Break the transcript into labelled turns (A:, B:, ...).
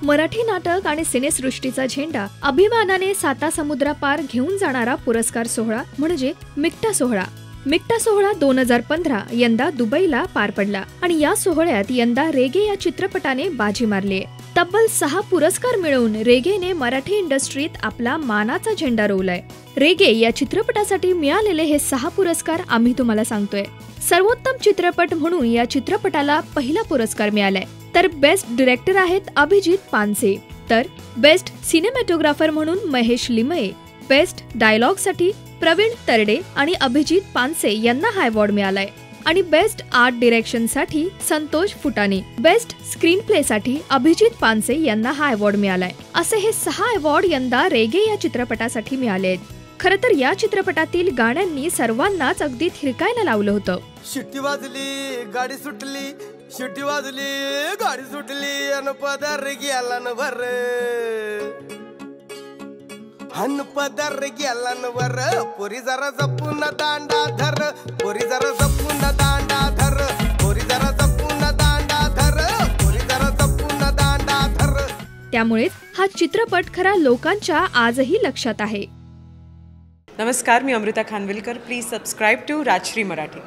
A: मराठी नाटक आणि सिनेसृष्टीचा झेंडा अभिमानाने साता समुद्रापार घेऊन जाणारा पुरस्कार सोहळा म्हणजे मिक्टा सोहळा. मिक्टा सोहळा 2015 यंदा दुबईला पार पडला आणि या सोहळ्यात यंदा रेगे या चित्रपटाने बाजी मारली. तब्बल 6 पुरस्कार मिळवून रेगेने मराठी इंडस्ट्रीत आपला मानाचा झेंडा रोवलाय. रेगे या चित्रपटासाठी मिळालेले हे 6 पुरस्कार आम्ही तुम्हाला सांगतोय. सर्वोत्तम चित्रपट म्हणून या चित्रपटाला पहिला पुरस्कार मिळालाय. तर बेस्ट डिरेक्टर आहेत अभिजित पानसे. तर बेस्ट सिनेमॅटोग्राफर म्हणून महेश लिमये. बेस्ट डायलॉग साठी प्रवीण तरडे आणि अभिजित पानसे यांना हा अवॉर्ड मिळालाय. आणि बेस्ट आर्ट डिरेक्शन साठी संतोष फुटाणे. बेस्ट स्क्रीन प्ले साठी अभिजित पानसे यांना हा अवॉर्ड मिळालाय. असे हे 6 अवॉर्ड यंदा रेगे या चित्रपटासाठी मिळाले आहेत. खरं तर या चित्रपटातील गाण्यांनी सर्वांनाच अगदी थिरकायला लावलं होतं.
B: शिट्टी वाजली गाडी सुटली, शिट्टी वाजली गाडी सुटली अन पदर गेला न भर, हन पदर गेला न वर, पोरी जरा जपून दांडा धर, पोरी जरा जपून दांडा धर, पोरी जरा जपून दांडा धर, पोरी जरा जपून दांडा धर.
A: त्यामुळेच हा चित्रपट खरा लोकांच्या आजही लक्षात आहे.
C: नमस्कार, मी Amruta Khanvilkar. Please subscribe to Rajshri Marathi.